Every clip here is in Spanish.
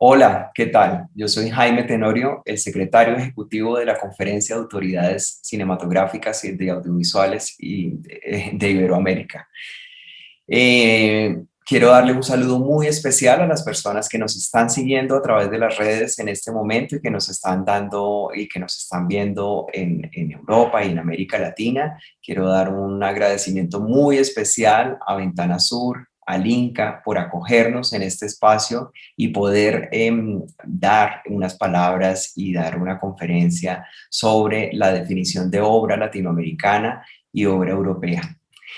Hola, ¿qué tal? Yo soy Jaime Tenorio, el secretario ejecutivo de la Conferencia de Autoridades Cinematográficas y de Audiovisuales de Iberoamérica. Quiero darle un saludo muy especial a las personas que nos están siguiendo a través de las redes en este momento y que nos están dando y que nos están viendo en Europa y en América Latina. Quiero dar un agradecimiento muy especial a Ventana Sur, al Inca, por acogernos en este espacio y poder dar unas palabras y dar una conferencia sobre la definición de obra latinoamericana y obra europea.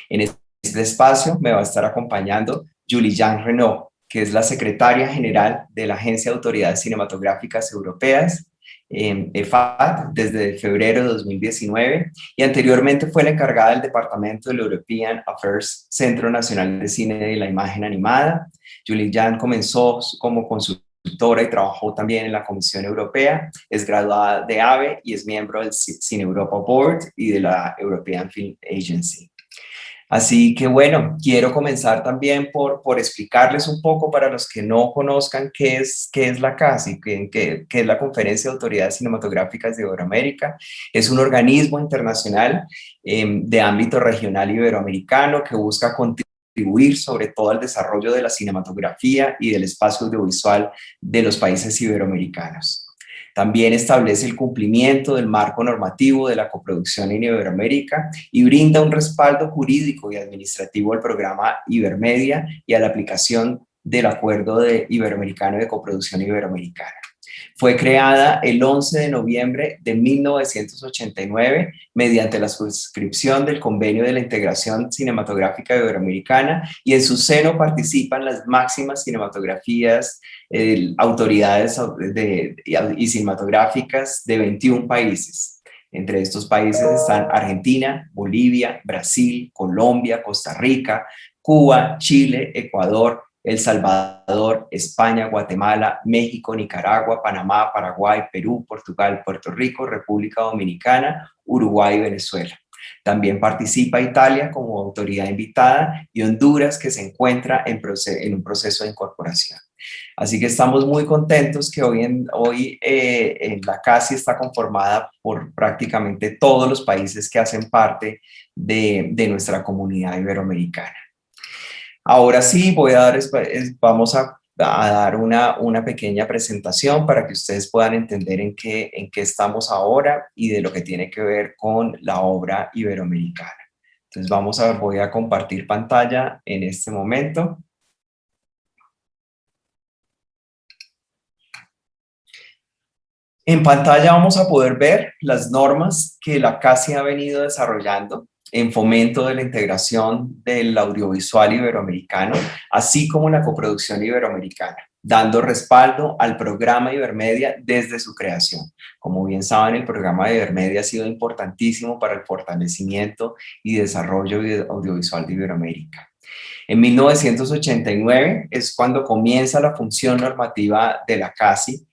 En este espacio me va a estar acompañando Julie-Jean Renaud, que es la secretaria general de la Agencia de Autoridades Cinematográficas Europeas, EFAD, desde febrero de 2019, y anteriormente fue la encargada del Departamento del European Affairs Centro Nacional de Cine y la Imagen Animada. Julie-Jean comenzó como consultora y trabajó también en la Comisión Europea, es graduada de AVE y es miembro del Cine Europa Board y de la European Film Agency. Así que bueno, quiero comenzar también por explicarles un poco para los que no conozcan qué es la CACI, qué es la Conferencia de Autoridades Cinematográficas de Iberoamérica. Es un organismo internacional de ámbito regional iberoamericano que busca contribuir sobre todo al desarrollo de la cinematografía y del espacio audiovisual de los países iberoamericanos. También establece el cumplimiento del marco normativo de la coproducción en Iberoamérica y brinda un respaldo jurídico y administrativo al programa Ibermedia y a la aplicación del Acuerdo Iberoamericano de Coproducción Iberoamericana. Fue creada el 11 de noviembre de 1989 mediante la suscripción del Convenio de la Integración Cinematográfica Iberoamericana y en su seno participan las máximas cinematografías, autoridades y cinematográficas de 21 países. Entre estos países están Argentina, Bolivia, Brasil, Colombia, Costa Rica, Cuba, Chile, Ecuador, El Salvador, España, Guatemala, México, Nicaragua, Panamá, Paraguay, Perú, Portugal, Puerto Rico, República Dominicana, Uruguay y Venezuela. También participa Italia como autoridad invitada y Honduras, que se encuentra en un proceso de incorporación. Así que estamos muy contentos que hoy en la CACI está conformada por prácticamente todos los países que hacen parte de nuestra comunidad iberoamericana. Ahora sí, vamos a dar una pequeña presentación para que ustedes puedan entender en qué estamos ahora y de lo que tiene que ver con la obra iberoamericana. Entonces voy a compartir pantalla en este momento. En pantalla vamos a poder ver las normas que la CACI ha venido desarrollando en fomento de la integración del audiovisual iberoamericano, así como la coproducción iberoamericana, dando respaldo al programa Ibermedia desde su creación. Como bien saben, el programa Ibermedia ha sido importantísimo para el fortalecimiento y desarrollo audiovisual de Iberoamérica. En 1989 es cuando comienza la función normativa de la CACI,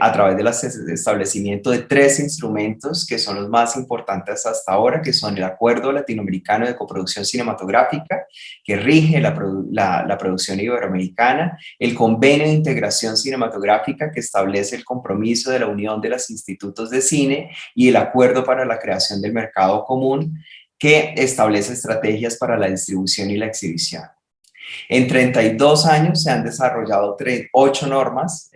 a través del establecimiento de tres instrumentos que son los más importantes hasta ahora, que son el Acuerdo Latinoamericano de Coproducción Cinematográfica, que rige la producción iberoamericana, el Convenio de Integración Cinematográfica, que establece el compromiso de la unión de los institutos de cine, y el Acuerdo para la Creación del Mercado Común, que establece estrategias para la distribución y la exhibición. En 32 años se han desarrollado 8 normas,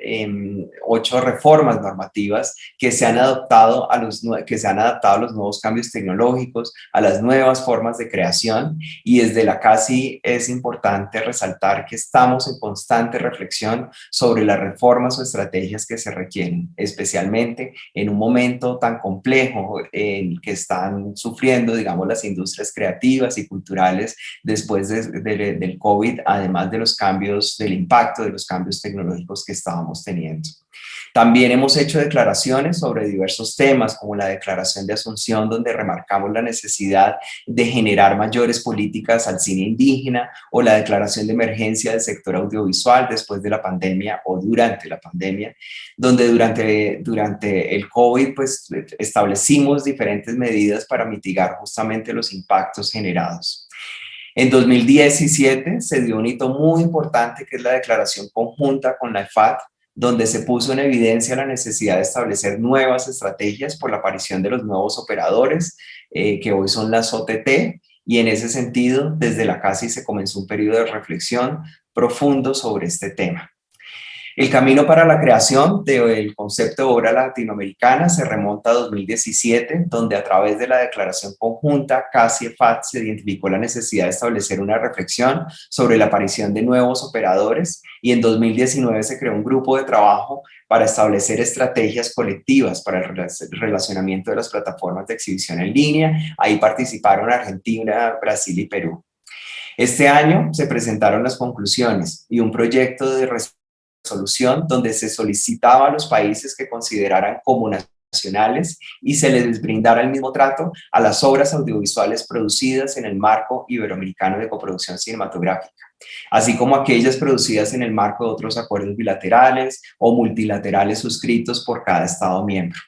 8 reformas normativas que se han adaptado a los nuevos cambios tecnológicos, a las nuevas formas de creación, y desde la CACI es importante resaltar que estamos en constante reflexión sobre las reformas o estrategias que se requieren, especialmente en un momento tan complejo en que están sufriendo, digamos, las industrias creativas y culturales después del COVID, además de los cambios, del impacto de los cambios tecnológicos que estábamos teniendo. También hemos hecho declaraciones sobre diversos temas, como la Declaración de Asunción, donde remarcamos la necesidad de generar mayores políticas al cine indígena, o la Declaración de Emergencia del sector audiovisual después de la pandemia o durante la pandemia, donde durante el COVID pues, establecimos diferentes medidas para mitigar justamente los impactos generados. En 2017 se dio un hito muy importante, que es la declaración conjunta con la EFAD, donde se puso en evidencia la necesidad de establecer nuevas estrategias por la aparición de los nuevos operadores, que hoy son las OTT, y en ese sentido, desde la CASI se comenzó un periodo de reflexión profundo sobre este tema. El camino para la creación del concepto de obra latinoamericana se remonta a 2017, donde a través de la declaración conjunta CASI-EFAT se identificó la necesidad de establecer una reflexión sobre la aparición de nuevos operadores, y en 2019 se creó un grupo de trabajo para establecer estrategias colectivas para el relacionamiento de las plataformas de exhibición en línea. Ahí participaron Argentina, Brasil y Perú. Este año se presentaron las conclusiones y un proyecto de resolución donde se solicitaba a los países que consideraran como nacionales y se les brindara el mismo trato a las obras audiovisuales producidas en el marco iberoamericano de coproducción cinematográfica, así como aquellas producidas en el marco de otros acuerdos bilaterales o multilaterales suscritos por cada Estado miembro,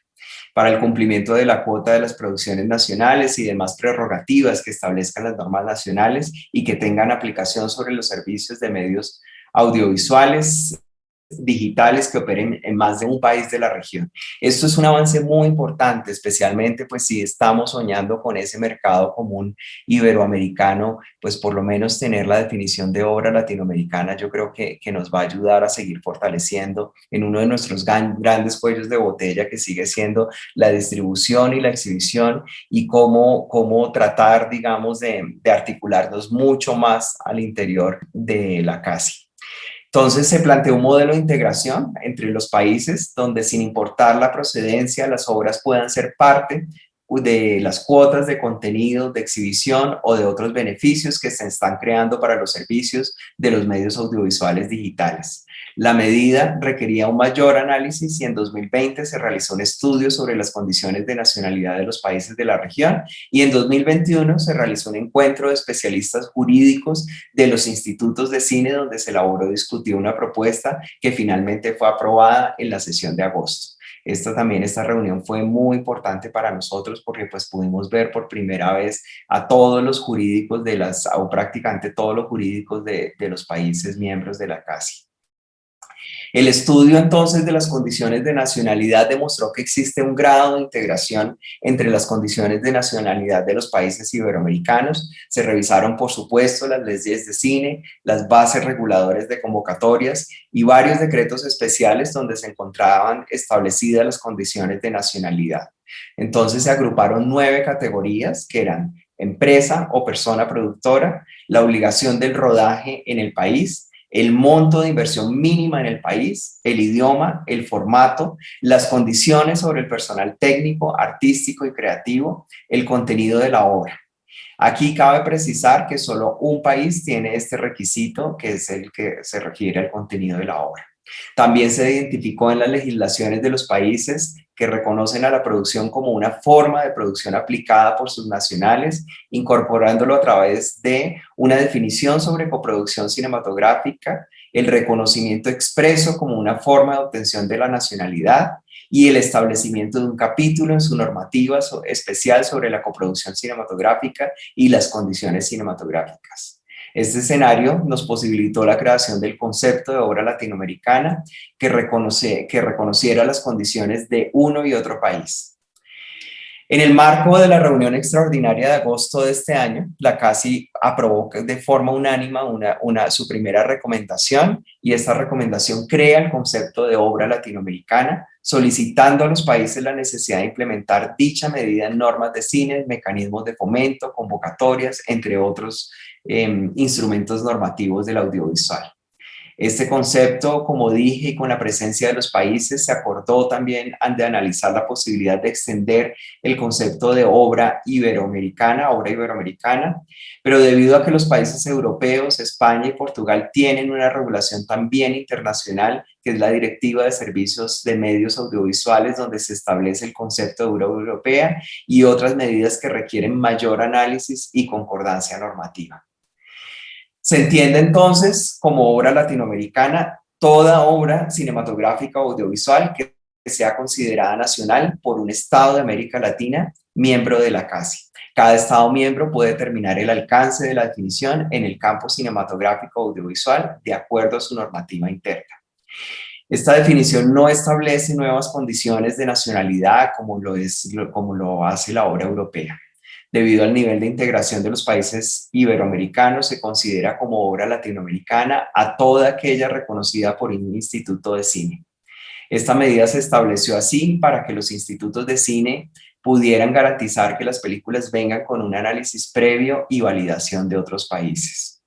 para el cumplimiento de la cuota de las producciones nacionales y demás prerrogativas que establezcan las normas nacionales y que tengan aplicación sobre los servicios de medios audiovisuales digitales que operen en más de un país de la región. Esto es un avance muy importante, especialmente pues si estamos soñando con ese mercado común iberoamericano, pues por lo menos tener la definición de obra latinoamericana yo creo que nos va a ayudar a seguir fortaleciendo en uno de nuestros grandes cuellos de botella, que sigue siendo la distribución y la exhibición, y cómo tratar, digamos, de articularnos mucho más al interior de la CASI. Entonces se planteó un modelo de integración entre los países donde, sin importar la procedencia, las obras puedan ser parte de las cuotas de contenido, de exhibición o de otros beneficios que se están creando para los servicios de los medios audiovisuales digitales. La medida requería un mayor análisis y en 2020 se realizó un estudio sobre las condiciones de nacionalidad de los países de la región, y en 2021 se realizó un encuentro de especialistas jurídicos de los institutos de cine donde se elaboró y discutió una propuesta que finalmente fue aprobada en la sesión de agosto. Esta reunión fue muy importante para nosotros porque pues pudimos ver por primera vez a todos los jurídicos o prácticamente todos los jurídicos de los países miembros de la CASI. El estudio entonces de las condiciones de nacionalidad demostró que existe un grado de integración entre las condiciones de nacionalidad de los países iberoamericanos. Se revisaron, por supuesto, las leyes de cine, las bases reguladoras de convocatorias y varios decretos especiales donde se encontraban establecidas las condiciones de nacionalidad. Entonces se agruparon 9 categorías que eran empresa o persona productora, la obligación del rodaje en el país, el monto de inversión mínima en el país, el idioma, el formato, las condiciones sobre el personal técnico, artístico y creativo, el contenido de la obra. Aquí cabe precisar que solo un país tiene este requisito, que es el que se refiere al contenido de la obra. También se identificó en las legislaciones de los países que reconocen a la producción como una forma de producción aplicada por sus nacionales, incorporándolo a través de una definición sobre coproducción cinematográfica, el reconocimiento expreso como una forma de obtención de la nacionalidad y el establecimiento de un capítulo en su normativa especial sobre la coproducción cinematográfica y las condiciones cinematográficas. Este escenario nos posibilitó la creación del concepto de obra latinoamericana que reconociera las condiciones de uno y otro país. En el marco de la reunión extraordinaria de agosto de este año, la CASI aprobó de forma unánime su primera recomendación, y esta recomendación crea el concepto de obra latinoamericana, solicitando a los países la necesidad de implementar dicha medida en normas de cine, mecanismos de fomento, convocatorias, entre otros instrumentos normativos del audiovisual. Este concepto, como dije, y con la presencia de los países, se acordó también de analizar la posibilidad de extender el concepto de obra iberoamericana, pero debido a que los países europeos, España y Portugal tienen una regulación también internacional, que es la Directiva de Servicios de Medios Audiovisuales, donde se establece el concepto de obra europea y otras medidas que requieren mayor análisis y concordancia normativa. Se entiende entonces como obra latinoamericana toda obra cinematográfica o audiovisual que sea considerada nacional por un Estado de América Latina, miembro de la CASI. Cada Estado miembro puede determinar el alcance de la definición en el campo cinematográfico o audiovisual de acuerdo a su normativa interna. Esta definición no establece nuevas condiciones de nacionalidad como lo hace la obra europea. Debido al nivel de integración de los países iberoamericanos, se considera como obra latinoamericana a toda aquella reconocida por un instituto de cine. Esta medida se estableció así para que los institutos de cine pudieran garantizar que las películas vengan con un análisis previo y validación de otros países.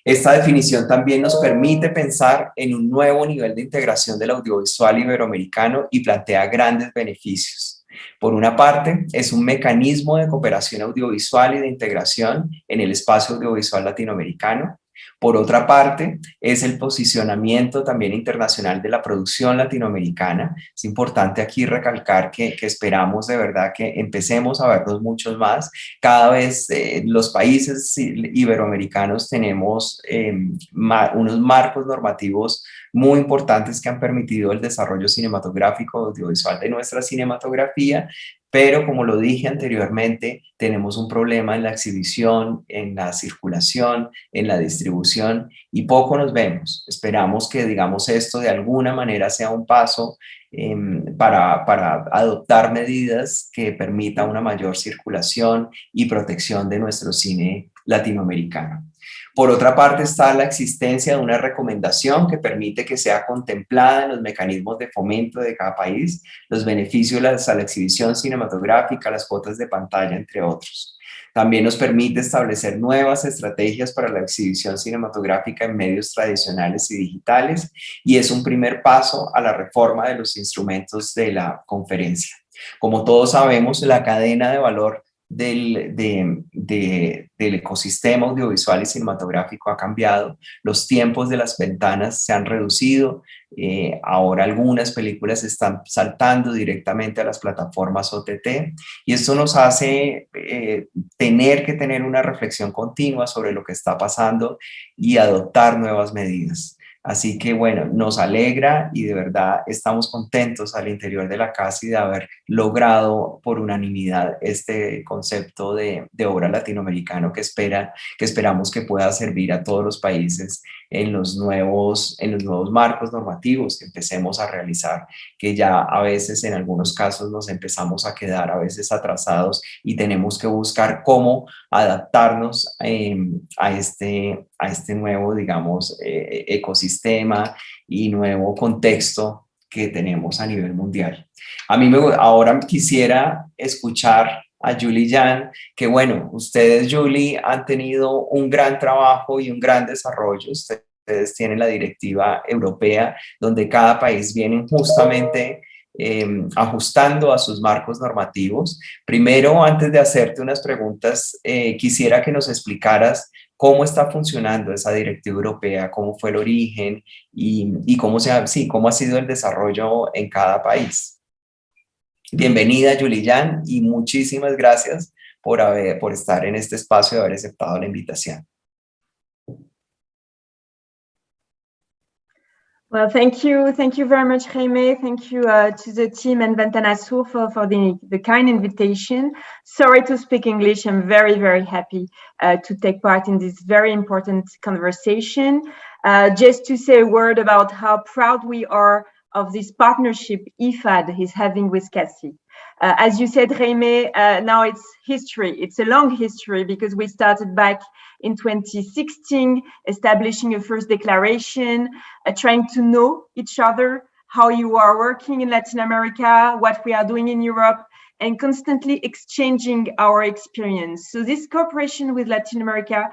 Esta definición también nos permite pensar en un nuevo nivel de integración del audiovisual iberoamericano y plantea grandes beneficios. Por una parte, es un mecanismo de cooperación audiovisual y de integración en el espacio audiovisual latinoamericano. Por otra parte, es el posicionamiento también internacional de la producción latinoamericana. Es importante aquí recalcar que esperamos de verdad que empecemos a vernos muchos más. Cada vez los países iberoamericanos tenemos unos marcos normativos muy importantes que han permitido el desarrollo cinematográfico audiovisual de nuestra cinematografía, pero como lo dije anteriormente, tenemos un problema en la exhibición, en la circulación, en la distribución y poco nos vemos. Esperamos que, digamos, esto de alguna manera sea un paso para adoptar medidas que permitan una mayor circulación y protección de nuestro cine latinoamericano. Por otra parte está la existencia de una recomendación que permite que sea contemplada en los mecanismos de fomento de cada país, los beneficios a la exhibición cinematográfica, las cuotas de pantalla, entre otros. También nos permite establecer nuevas estrategias para la exhibición cinematográfica en medios tradicionales y digitales y es un primer paso a la reforma de los instrumentos de la conferencia. Como todos sabemos, la cadena de valor del ecosistema audiovisual y cinematográfico ha cambiado, los tiempos de las ventanas se han reducido, ahora algunas películas están saltando directamente a las plataformas OTT y esto nos hace tener que tener una reflexión continua sobre lo que está pasando y adoptar nuevas medidas. Así que bueno, nos alegra y de verdad estamos contentos al interior de la casa y de haber logrado por unanimidad este concepto de obra latinoamericano que esperamos que pueda servir a todos los países en los nuevos marcos normativos que empecemos a realizar, que ya a veces en algunos casos nos empezamos a quedar a veces atrasados y tenemos que buscar cómo adaptarnos a este nuevo, digamos, ecosistema y nuevo contexto que tenemos a nivel mundial. Ahora quisiera escuchar a Julie Jan, que bueno, ustedes, Julie, han tenido un gran trabajo y un gran desarrollo. Ustedes tienen la directiva europea, donde cada país viene justamente ajustando a sus marcos normativos. Primero, antes de hacerte unas preguntas, quisiera que nos explicaras cómo está funcionando esa directiva europea, cómo fue el origen y cómo ha sido el desarrollo en cada país. Bienvenida, Julián, y muchísimas gracias por estar en este espacio y haber aceptado la invitación. Well, thank you very much, Jaime. Thank you to the team and Ventana Sur for the kind invitation. Sorry to speak English. I'm very, very happy to take part in this very important conversation. Just to say a word about how proud we are of this partnership IFAD is having with CACI. As you said, Jaime, now it's history. It's a long history because we started back in 2016, establishing a first declaration, trying to know each other, how you are working in Latin America, what we are doing in Europe, and constantly exchanging our experience. So this cooperation with Latin America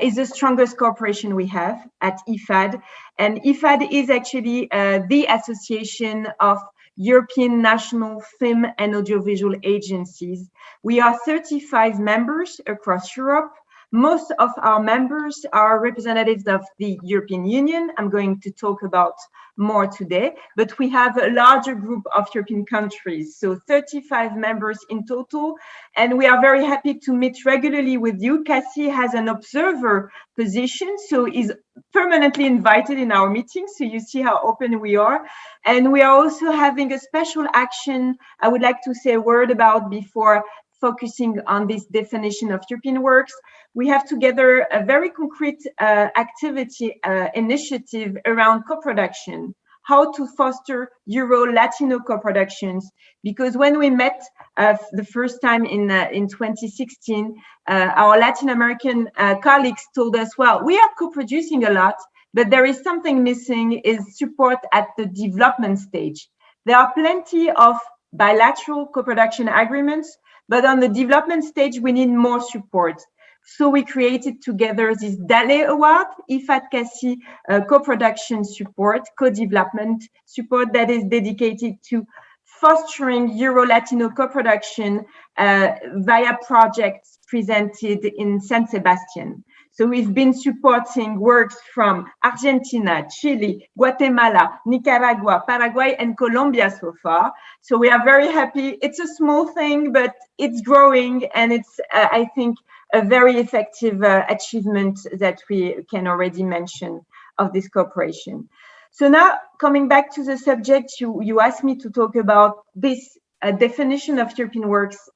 is the strongest cooperation we have at IFAD. And IFAD is actually the association of European national film and audiovisual agencies. We are 35 members across Europe. Most of our members are representatives of the European Union. I'm going to talk about more today, but we have a larger group of European countries, so 35 members in total, and we are very happy to meet regularly with you. CACI has an observer position, so is permanently invited in our meetings, so you see how open we are. And we are also having a special action I would like to say a word about before focusing on this definition of European works. We have together a very concrete activity initiative around co-production. how to foster Euro-Latino co-productions. Because when we met the first time in 2016, our Latin American colleagues told us, well, we are co-producing a lot, but there is something missing, is support at the development stage. There are plenty of bilateral co-production agreements, but on the development stage, we need more support. So we created together this DALE Award, IFAD CACI co-production support, co-development support that is dedicated to fostering Euro-Latino co-production via projects presented in San Sebastian. So we've been supporting works from Argentina, Chile, Guatemala, Nicaragua, Paraguay, and Colombia so far. So we are very happy. It's a small thing, but it's growing, and it's, I think, a very effective achievement that we can already mention of this cooperation. So now, coming back to the subject, you asked me to talk about this definition of European works.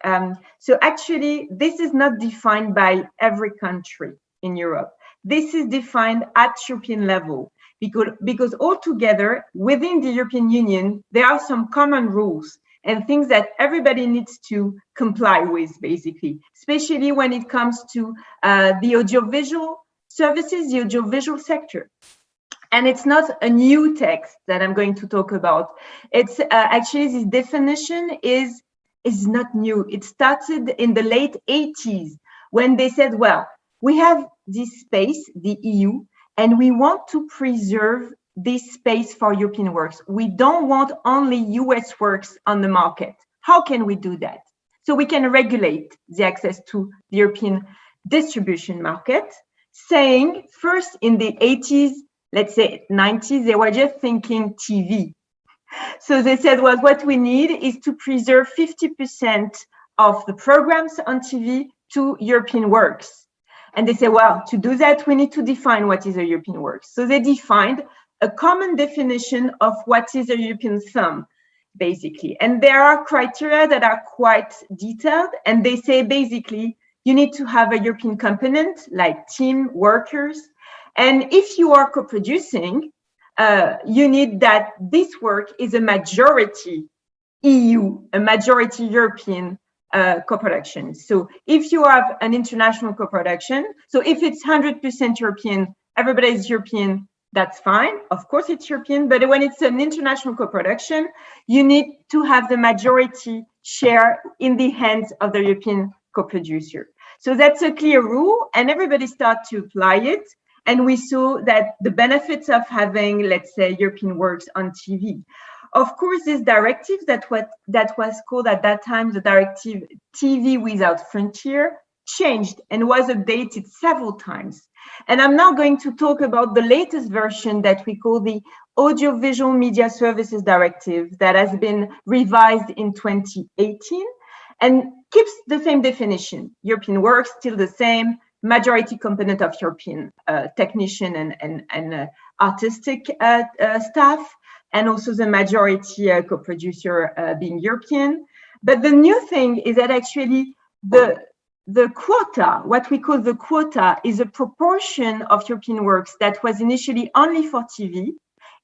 So actually, this is not defined by every country in Europe. This is defined at European level because altogether within the European Union, there are some common rules and things that everybody needs to comply with, basically, especially when it comes to the audiovisual services, the audiovisual sector. And it's not a new text that I'm going to talk about. It's actually, this definition is not new. It started in the late 80s when they said, well, we have this space, the EU, and we want to preserve this space for European works. We don't want only US works on the market. How can we do that? So we can regulate the access to the European distribution market, saying first in the 80s, let's say 90s, they were just thinking TV. So they said, well, what we need is to preserve 50% of the programs on TV to European works. And they say, well, to do that, we need to define what is a European work. So they defined a common definition of what is a European film, basically. And there are criteria that are quite detailed. And they say, basically, you need to have a European component, like team workers. And if you are co-producing, you need that this work is a majority EU, a majority European co-production. So if you have an international co-production, so if it's 100% European, everybody is European, that's fine. Of course it's European, but when it's an international co-production, you need to have the majority share in the hands of the European co-producer. So that's a clear rule, and everybody started to apply it. And we saw that the benefits of having, let's say, European works on TV. Of course, this directive that was called at that time the directive TV Without Frontier changed and was updated several times. And I'm now going to talk about the latest version that we call the Audiovisual Media Services Directive that has been revised in 2018 and keeps the same definition. European works still the same, majority component of European technician and artistic staff, and also the majority co-producer being European. But the new thing is that actually the quota, what we call the quota, is a proportion of European works that was initially only for TV,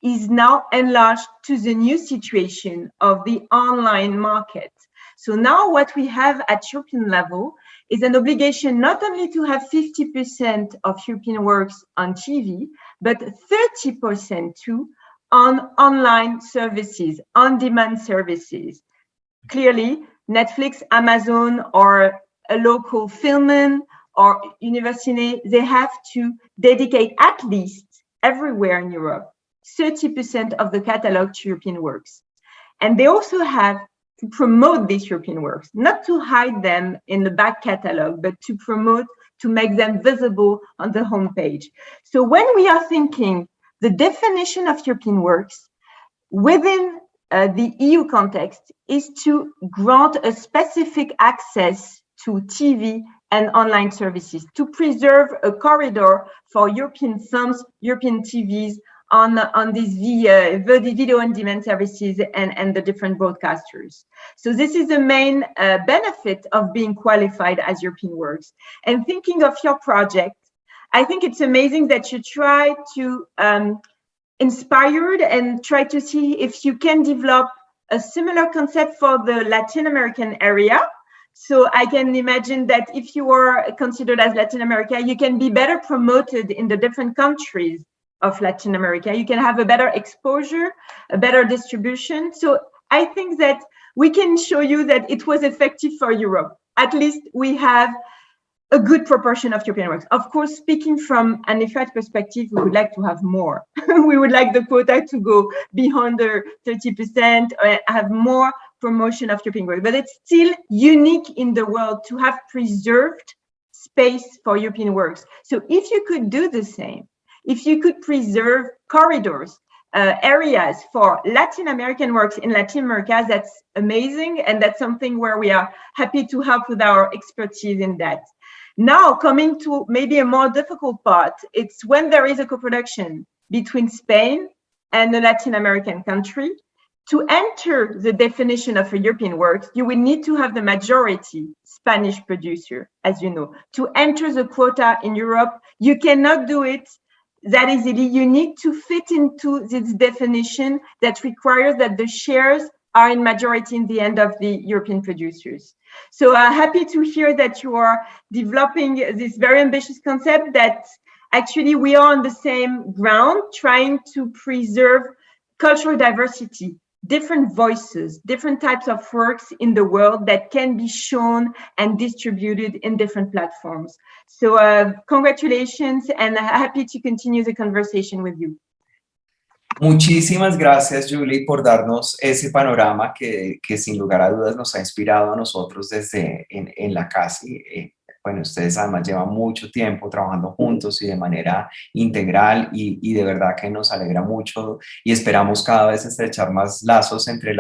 is now enlarged to the new situation of the online market. So now what we have at European level is an obligation not only to have 50% of European works on TV, but 30% too on online services, on-demand services. Clearly, Netflix, Amazon, or a local Filmin or Universciné, they have to dedicate at least everywhere in Europe 30% of the catalog to European works. And they also have to promote these European works, not to hide them in the back catalog, but to promote, to make them visible on the homepage. So when we are thinking the definition of European works within the EU context is to grant a specific access to TV and online services, to preserve a corridor for European films, European TVs on these video on demand services and the different broadcasters. So this is the main benefit of being qualified as European works. And thinking of your project, I think it's amazing that you try to inspired and try to see if you can develop a similar concept for the Latin American area. So I can imagine that if you are considered as Latin America, you can be better promoted in the different countries of Latin America. You can have a better exposure, a better distribution. So I think that we can show you that it was effective for Europe. At least we have a good proportion of European works. Of course, speaking from an IFAD perspective, we would like to have more. We would like the quota to go beyond the 30%, or have more promotion of European work. But it's still unique in the world to have preserved space for European works. So if you could do the same, if you could preserve corridors, areas for Latin American works in Latin America, that's amazing. And that's something where we are happy to help with our expertise in that. Now, coming to maybe a more difficult part, it's when there is a co-production between Spain and a Latin American country. To enter the definition of a European work, you will need to have the majority Spanish producer, as you know. To enter the quota in Europe, you cannot do it that easily. You need to fit into this definition that requires that the shares are in majority in the end of the European producers. So happy to hear that you are developing this very ambitious concept, that actually we are on the same ground, trying to preserve cultural diversity, different voices, different types of works in the world that can be shown and distributed in different platforms. So congratulations, and happy to continue the conversation with you. Muchísimas gracias, Julie, por darnos ese panorama que sin lugar a dudas nos ha inspirado a nosotros desde en la CASI. Bueno, ustedes además llevan mucho tiempo trabajando juntos y de manera integral y de verdad que nos alegra mucho y esperamos cada vez estrechar más lazos entre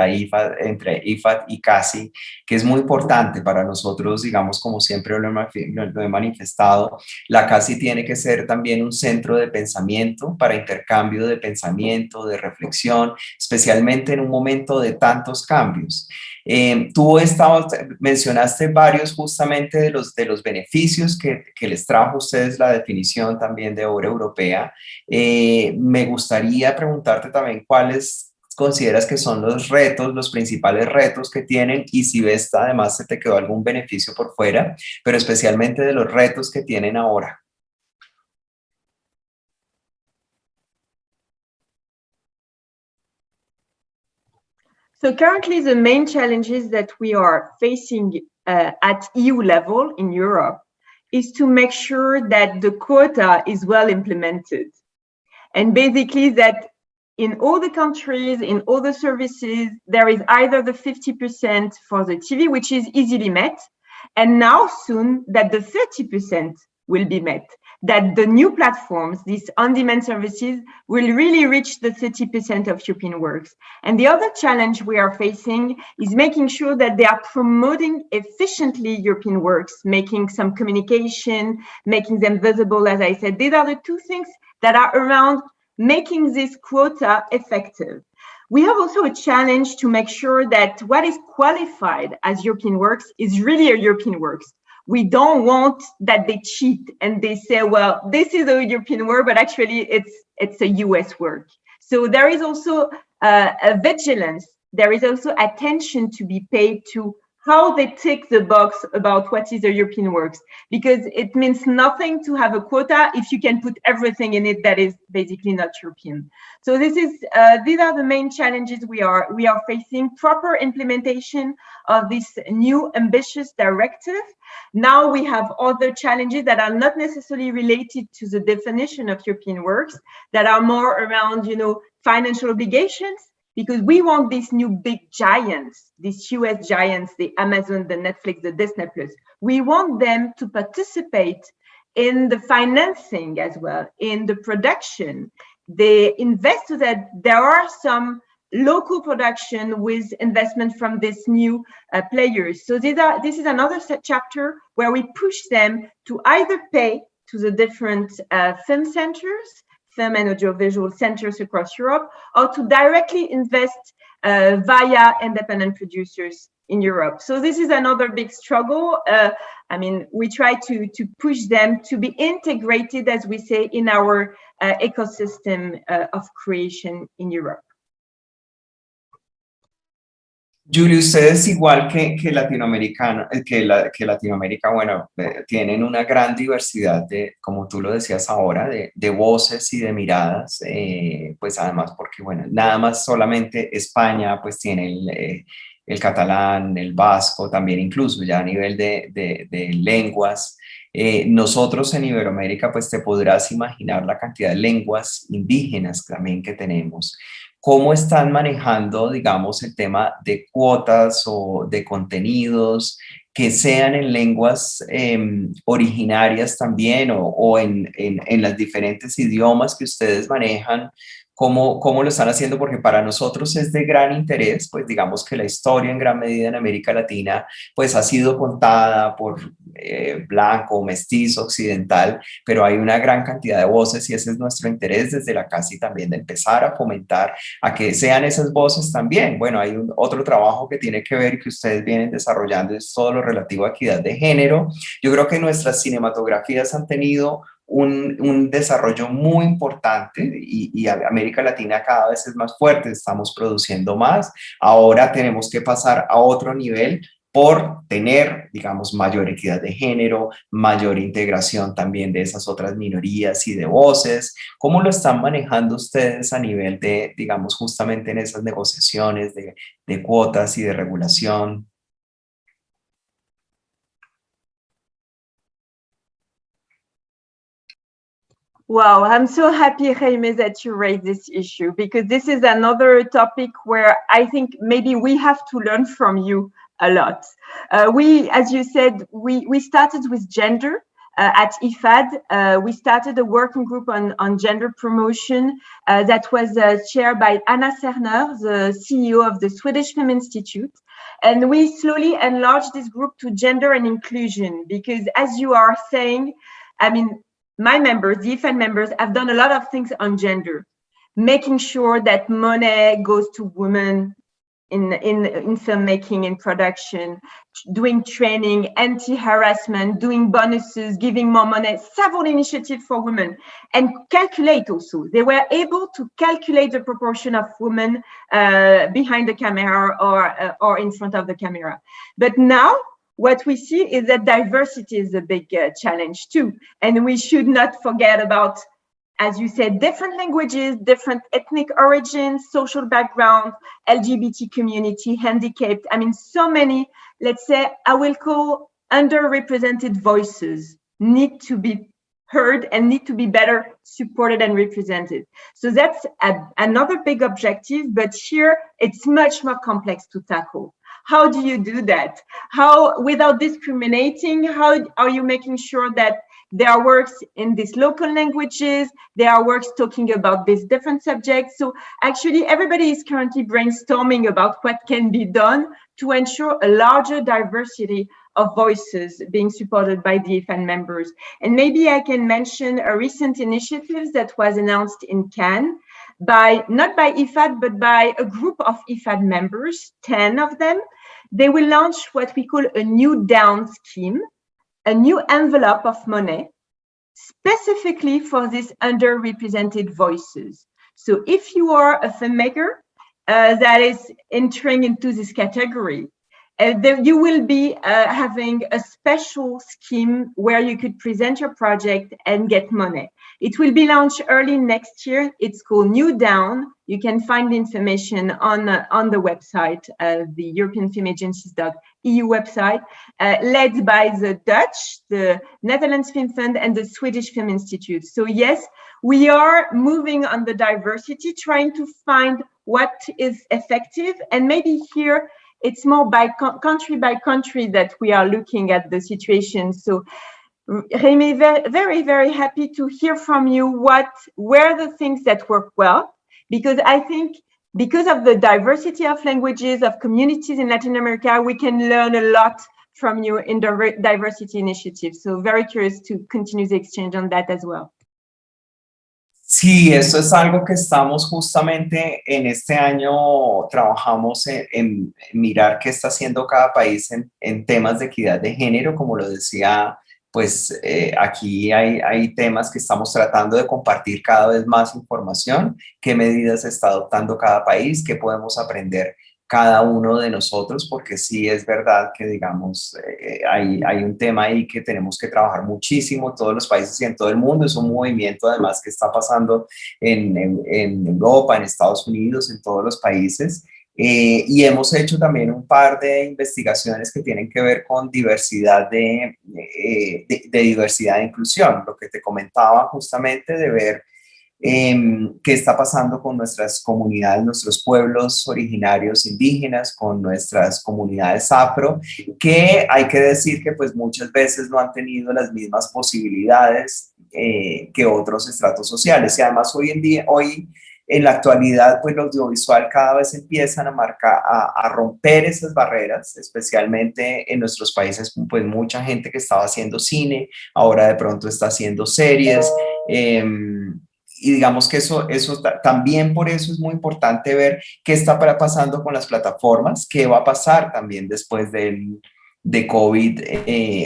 entre IFAD y CASI, que es muy importante para nosotros, digamos, como siempre lo he manifestado. La CASI tiene que ser también un centro de pensamiento para intercambio de pensamiento, de reflexión, especialmente en un momento de tantos cambios. Tú mencionaste varios justamente de los beneficios que les trajo a ustedes la definición también de obra europea. Me gustaría preguntarte también cuáles consideras que son los retos, los principales retos que tienen, y si ves además se te quedó algún beneficio por fuera, pero especialmente de los retos que tienen ahora. So currently, the main challenges that we are facing at EU level in Europe is to make sure that the quota is well implemented. And basically that in all the countries, in all the services, there is either the 50% for the TV, which is easily met, and now soon that the 30% will be met, that the new platforms, these on-demand services, will really reach the 30% of European works. And the other challenge we are facing is making sure that they are promoting efficiently European works, making some communication, making them visible, as I said. These are the two things that are around making this quota effective. We have also a challenge to make sure that what is qualified as European works is really a European works. We don't want that they cheat and they say, well, this is a European work, but actually it's a US work. So there is also a vigilance. There is also attention to be paid to how they tick the box about what is a European works, because it means nothing to have a quota if you can put everything in it that is basically not European. So these are the main challenges we are facing. Proper implementation of this new ambitious directive. Now we have other challenges that are not necessarily related to the definition of European works, that are more around, financial obligations, because we want these new big giants, these US giants, the Amazon, the Netflix, the Disney Plus. We want them to participate in the financing as well, in the production. They invest so that there are some local production with investment from these new players. So this is another chapter where we push them to either pay to the different film centers, film and audiovisual centers across Europe, or to directly invest via independent producers in Europe. So this is another big struggle. I mean, we try to push them to be integrated, as we say, in our ecosystem of creation in Europe. Julie, ustedes igual que Latinoamérica, bueno, tienen una gran diversidad de, como tú lo decías ahora, de voces y de miradas, pues además porque, bueno, nada más solamente España, pues tiene el catalán, el vasco, también incluso ya a nivel de lenguas. Nosotros en Iberoamérica, pues te podrás imaginar la cantidad de lenguas indígenas también que tenemos. ¿Cómo están manejando, digamos, el tema de cuotas o de contenidos que sean en lenguas originarias también o en los diferentes idiomas que ustedes manejan? ¿Cómo lo están haciendo? Porque para nosotros es de gran interés, pues digamos que la historia en gran medida en América Latina pues ha sido contada por blanco, mestizo, occidental, pero hay una gran cantidad de voces y ese es nuestro interés desde la casa y también de empezar a fomentar a que sean esas voces también. Bueno, hay otro trabajo que tiene que ver que ustedes vienen desarrollando, es todo lo relativo a equidad de género. Yo creo que nuestras cinematografías han tenido un desarrollo muy importante y América Latina cada vez es más fuerte, estamos produciendo más, ahora tenemos que pasar a otro nivel por tener, digamos, mayor equidad de género, mayor integración también de esas otras minorías y de voces. ¿Cómo lo están manejando ustedes a nivel de, digamos, justamente en esas negociaciones de cuotas y de regulación? Wow, I'm so happy, Jaime, that you raised this issue, because this is another topic where I think maybe we have to learn from you a lot. We, as you said, we started with gender at IFAD. We started a working group on gender promotion that was chaired by Anna Serner, the CEO of the Swedish Film Institute. And we slowly enlarged this group to gender and inclusion, because as you are saying, I mean, my members, the IFAD members, have done a lot of things on gender, making sure that money goes to women in filmmaking and production, doing training, anti-harassment, doing bonuses, giving more money, several initiatives for women, and calculate also. They were able to calculate the proportion of women behind the camera or in front of the camera. But now, what we see is that diversity is a big challenge too. And we should not forget about, as you said, different languages, different ethnic origins, social background, LGBT community, handicapped. I mean, so many, let's say, I will call underrepresented voices need to be heard and need to be better supported and represented. So that's another big objective, but here it's much more complex to tackle. How do you do that? How, without discriminating, how are you making sure that there are works in these local languages, there are works talking about these different subjects? So actually, everybody is currently brainstorming about what can be done to ensure a larger diversity of voices being supported by the IFAD members. And maybe I can mention a recent initiative that was announced in Cannes, not by IFAD, but by a group of IFAD members, 10 of them. They will launch what we call a new down scheme, a new envelope of money, specifically for these underrepresented voices. So if you are a filmmaker that is entering into this category, you will be having a special scheme where you could present your project and get money. It will be launched early next year. It's called New Down. You can find information on the website, the European Film Agencies.eu website, led by the Dutch, the Netherlands Film Fund, and the Swedish Film Institute. So yes, we are moving on the diversity, trying to find what is effective, and maybe here it's more by country that we are looking at the situation. So Jaime, very, very happy to hear from you what were the things that work well, because I think because of the diversity of languages, of communities in Latin America, we can learn a lot from you in the diversity initiative. So very curious to continue the exchange on that as well. Sí, eso es algo que estamos justamente en este año, trabajamos en mirar qué está haciendo cada país en temas de equidad de género, como lo decía, pues aquí hay temas que estamos tratando de compartir cada vez más información, qué medidas está adoptando cada país, qué podemos aprender cada uno de nosotros, porque sí es verdad que, digamos, hay un tema ahí que tenemos que trabajar muchísimo, todos los países y en todo el mundo. Es un movimiento además que está pasando en Europa, en Estados Unidos, en todos los países. Y hemos hecho también un par de investigaciones que tienen que ver con diversidad de diversidad e inclusión, lo que te comentaba justamente de ver qué está pasando con nuestras comunidades, nuestros pueblos originarios indígenas, con nuestras comunidades afro, que hay que decir que pues muchas veces no han tenido las mismas posibilidades que otros estratos sociales. Y además hoy en la actualidad, pues lo audiovisual cada vez empiezan a marcar, a romper esas barreras, especialmente en nuestros países, pues mucha gente que estaba haciendo cine, ahora de pronto está haciendo series. Eh, y digamos que también por eso es muy importante ver qué está pasando con las plataformas, qué va a pasar también después de COVID,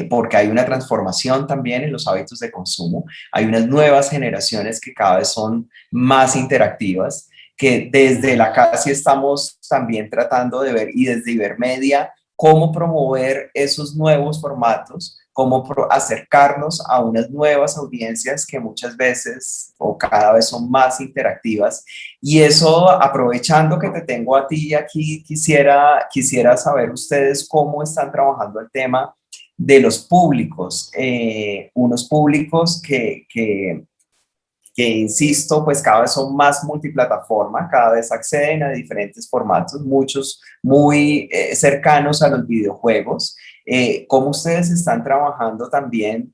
porque hay una transformación también en los hábitos de consumo, hay unas nuevas generaciones que cada vez son más interactivas, que desde la CASI estamos también tratando de ver y desde Ibermedia cómo promover esos nuevos formatos, cómo acercarnos a unas nuevas audiencias que muchas veces o cada vez son más interactivas. Y eso, aprovechando que te tengo a ti aquí, quisiera saber ustedes cómo están trabajando el tema de los públicos, unos públicos que, insisto, pues cada vez son más multiplataforma, cada vez acceden a diferentes formatos, muchos muy cercanos a los videojuegos. ¿Cómo ustedes están trabajando también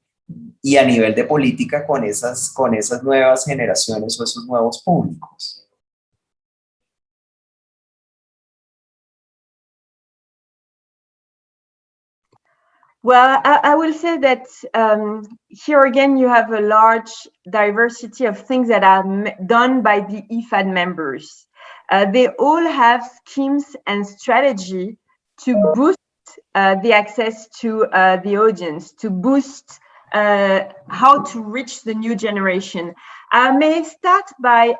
y a nivel de política con esas nuevas generaciones o esos nuevos públicos? Well, I will say that here again, you have a large diversity of things that are done by the IFAD members. They all have schemes and strategy to boost the access to the audience, to boost how to reach the new generation. I may start by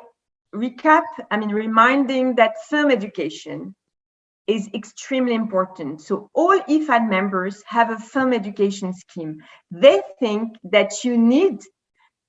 reminding that film education is extremely important. So all IFAD members have a film education scheme. They think that you need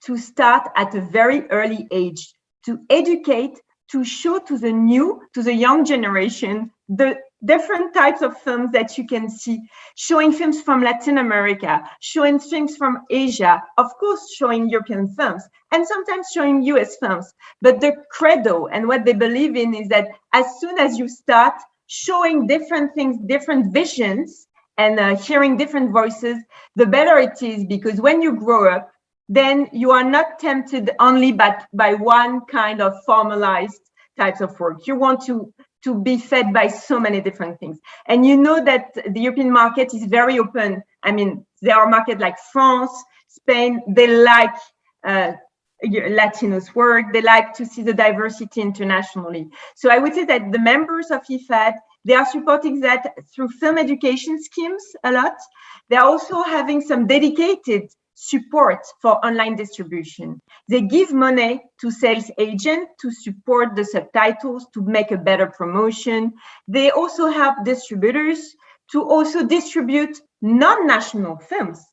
to start at a very early age to educate, to show to the young generation, the different types of films that you can see, showing films from Latin America, showing films from Asia, of course, showing European films, and sometimes showing US films. But the credo and what they believe in is that as soon as you start showing different things, different visions, and hearing different voices, the better it is, because when you grow up, then you are not tempted only by one kind of formalized types of work. You want to be fed by so many different things. And you know that the European market is very open. I mean, there are markets like France, Spain, they like Latinos work, they like to see the diversity internationally. So I would say that the members of IFAD, they are supporting that through film education schemes a lot. They're also having some dedicated support for online distribution. They give money to sales agents to support the subtitles, to make a better promotion. They also help distributors to also distribute non-national films.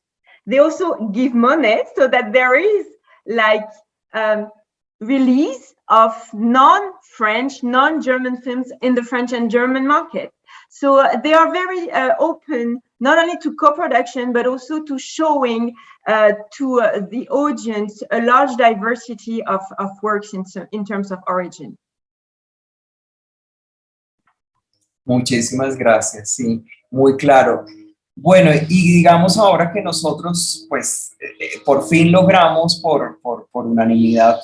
They also give money so that there is like release of non-French, non-German films in the French and German market. So they are very open, not only to co-production, but also to showing to the audience a large diversity of works in terms of origin. Muchísimas gracias, sí, muy claro. Bueno, y digamos ahora que nosotros, pues, por fin logramos, por unanimidad,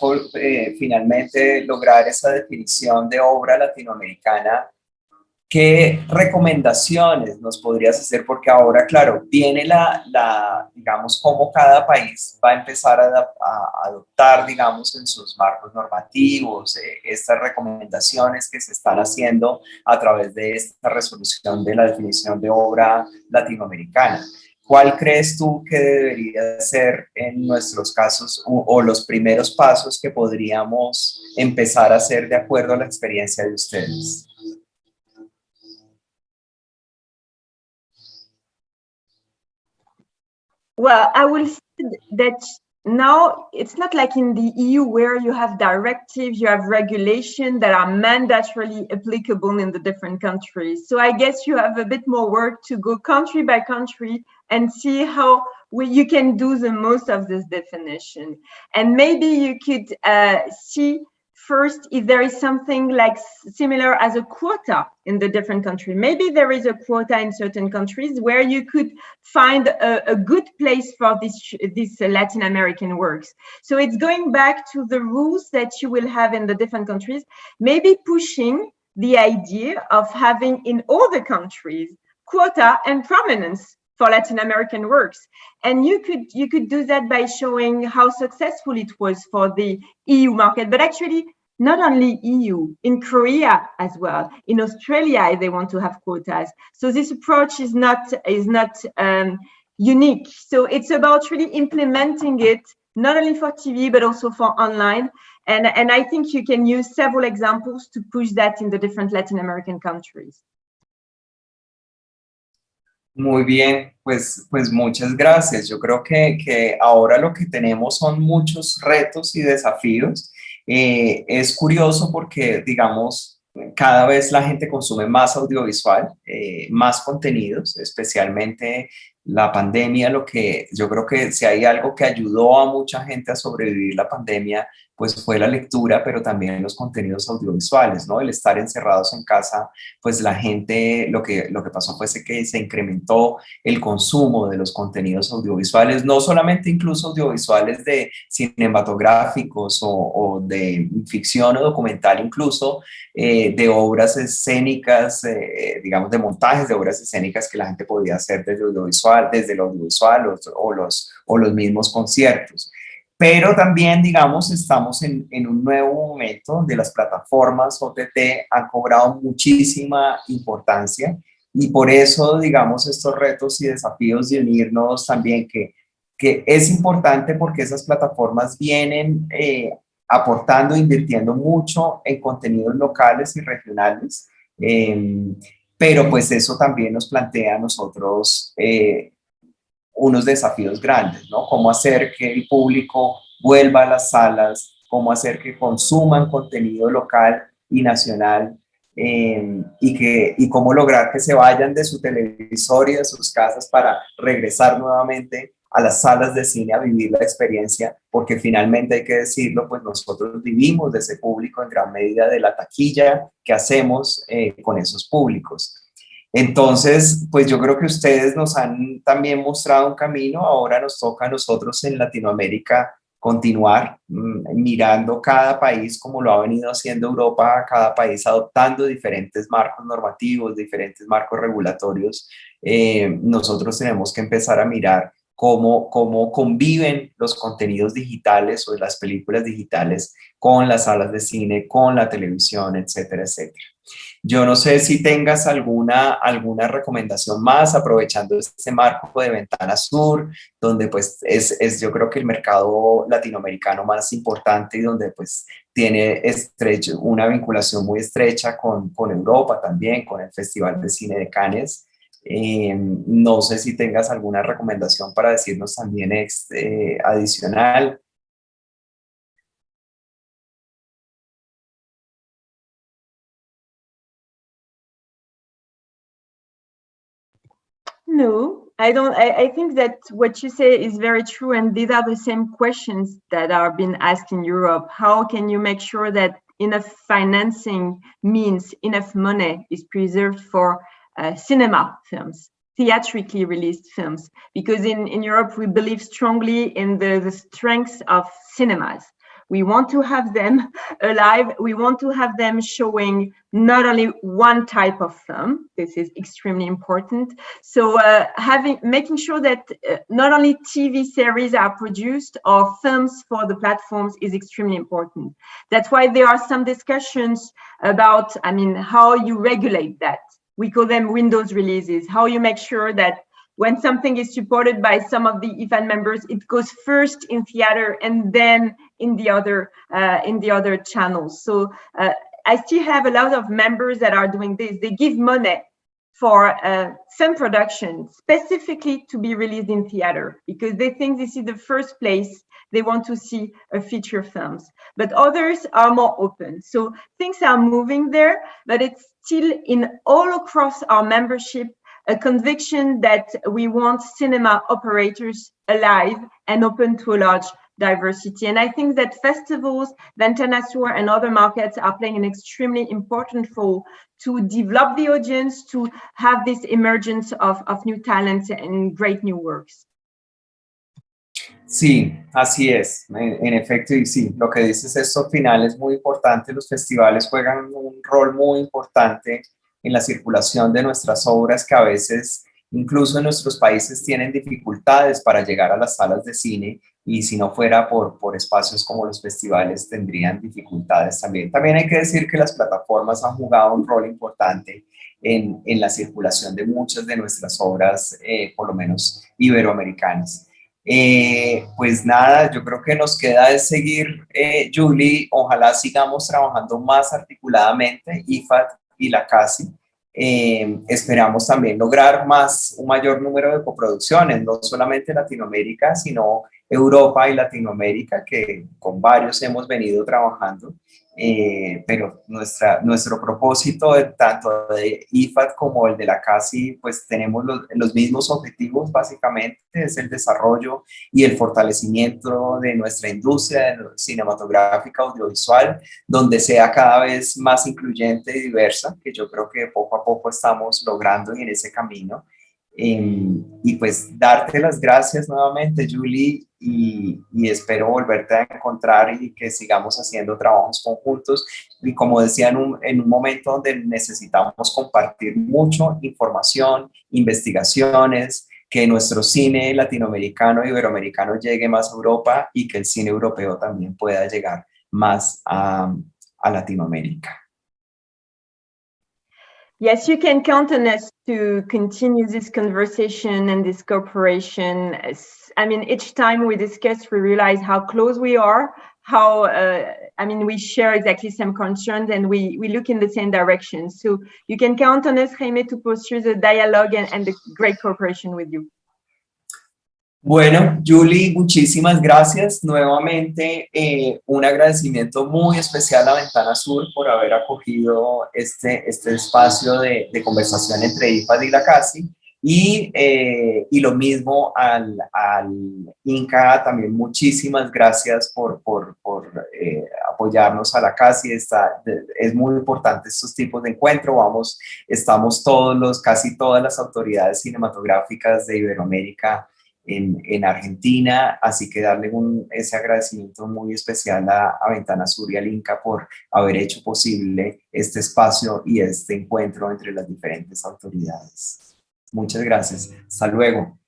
finalmente lograr esa definición de obra latinoamericana ¿Qué recomendaciones nos podrías hacer? Porque ahora, claro, viene digamos, cómo cada país va a empezar a adoptar, digamos, en sus marcos normativos, estas recomendaciones que se están haciendo a través de esta resolución de la definición de obra latinoamericana. ¿Cuál crees tú que debería ser en nuestros casos o los primeros pasos que podríamos empezar a hacer de acuerdo a la experiencia de ustedes? Well, I will say that now it's not like in the EU where you have directives, you have regulation that are mandatorily applicable in the different countries. So I guess you have a bit more work to go country by country and see how you can do the most of this definition. And maybe you could see first if there is something like similar as a quota in the different countries. Maybe there is a quota in certain countries where you could find a good place for this Latin American works. So it's going back to the rules that you will have in the different countries, maybe pushing the idea of having in all the countries quota and prominence for Latin American works. And you could do that by showing how successful it was for the EU market, but actually not only EU, in Korea as well, in Australia, they want to have quotas. So this approach is not unique. So it's about really implementing it, not only for TV, but also for online. And I think you can use several examples to push that in the different Latin American countries. Muy bien, pues muchas gracias. Yo creo que ahora lo que tenemos son muchos retos y desafíos. Es curioso porque, digamos, cada vez la gente consume más audiovisual, más contenidos, especialmente la pandemia, lo que yo creo que si hay algo que ayudó a mucha gente a sobrevivir la pandemia, pues fue la lectura, pero también los contenidos audiovisuales, ¿no? El estar encerrados en casa, pues la gente, lo que pasó fue que se incrementó el consumo de los contenidos audiovisuales, no solamente incluso audiovisuales de cinematográficos o de ficción o documental, incluso de obras escénicas, digamos, de montajes de obras escénicas que la gente podía hacer desde el audiovisual o los mismos conciertos. Pero también, digamos, estamos en un nuevo momento donde las plataformas OTT han cobrado muchísima importancia y por eso, digamos, estos retos y desafíos de unirnos también, que es importante porque esas plataformas vienen aportando, invirtiendo mucho en contenidos locales y regionales, pero pues eso también nos plantea a nosotros unos desafíos grandes, ¿no? Cómo hacer que el público vuelva a las salas, cómo hacer que consuman contenido local y nacional y cómo lograr que se vayan de su televisor y de sus casas para regresar nuevamente a las salas de cine a vivir la experiencia, porque finalmente hay que decirlo, pues nosotros vivimos de ese público en gran medida de la taquilla que hacemos con esos públicos. Entonces, pues yo creo que ustedes nos han también mostrado un camino, ahora nos toca a nosotros en Latinoamérica continuar mirando cada país como lo ha venido haciendo Europa, cada país adoptando diferentes marcos normativos, diferentes marcos regulatorios. Nosotros tenemos que empezar a mirar cómo conviven los contenidos digitales o las películas digitales con las salas de cine, con la televisión, etcétera, etcétera. Yo no sé si tengas alguna recomendación más, aprovechando este marco de Ventana Sur, donde pues es yo creo que el mercado latinoamericano más importante y donde pues tiene una vinculación muy estrecha con Europa también, con el Festival de Cine de Cannes. No sé si tengas alguna recomendación para decirnos también adicional. No, I don't. I think that what you say is very true, and these are the same questions that are being asked in Europe. How can you make sure that enough financing means enough money is preserved for cinema films, theatrically released films? Because in Europe, we believe strongly in the strengths of cinemas. We want to have them alive. We want to have them showing not only one type of film. This is extremely important. So making sure that not only TV series are produced or films for the platforms is extremely important. That's why there are some discussions about, I mean, how you regulate that. We call them Windows releases, how you make sure that when something is supported by some of the IFAD members, it goes first in theater and then in the other channels. So I still have a lot of members that are doing this. They give money for film production specifically to be released in theater because they think this is the first place they want to see a feature films. But others are more open. So things are moving there, but it's still in all across our membership a conviction that we want cinema operators alive and open to a large diversity. And I think that festivals, Ventana Sur and other markets are playing an extremely important role to develop the audience, to have this emergence of new talents and great new works. Sí, así es, en efecto, y sí, lo que dices, esto final es muy importante, los festivales juegan un rol muy importante en la circulación de nuestras obras que a veces, incluso en nuestros países, tienen dificultades para llegar a las salas de cine y si no fuera por espacios como los festivales tendrían dificultades también. También hay que decir que las plataformas han jugado un rol importante en la circulación de muchas de nuestras obras, por lo menos iberoamericanas. Pues nada, yo creo que nos queda es seguir, Julie, ojalá sigamos trabajando más articuladamente, IFAD y la CASI. Esperamos también lograr un mayor número de coproducciones, no solamente Latinoamérica, sino Europa y Latinoamérica, que con varios hemos venido trabajando. Pero nuestro propósito, tanto de IFAD como el de la CASI, pues tenemos los mismos objetivos, básicamente, es el desarrollo y el fortalecimiento de nuestra industria cinematográfica audiovisual, donde sea cada vez más incluyente y diversa, que yo creo que poco a poco estamos logrando y en ese camino. Y pues darte las gracias nuevamente, Julie, y espero volverte a encontrar y que sigamos haciendo trabajos conjuntos. Y como decía, en un momento donde necesitamos compartir mucho información, investigaciones, que nuestro cine latinoamericano y iberoamericano llegue más a Europa y que el cine europeo también pueda llegar más a Latinoamérica. Yes, you can count on us to continue this conversation and this cooperation. I mean, each time we discuss, we realize how close we are, how, I mean, we share exactly some concerns and we look in the same direction. So you can count on us, Jaime, to pursue the dialogue and the great cooperation with you. Bueno, Julie, muchísimas gracias. Nuevamente, un agradecimiento muy especial a Ventana Sur por haber acogido este espacio de conversación entre IFAD y la CASI. Y lo mismo al INCA, también muchísimas gracias por apoyarnos a la CASI. Es muy importante estos tipos de encuentros. Estamos casi todas las autoridades cinematográficas de Iberoamérica en Argentina, así que darle ese agradecimiento muy especial a Ventana Sur y al INCA por haber hecho posible este espacio y este encuentro entre las diferentes autoridades. Muchas gracias. Hasta luego.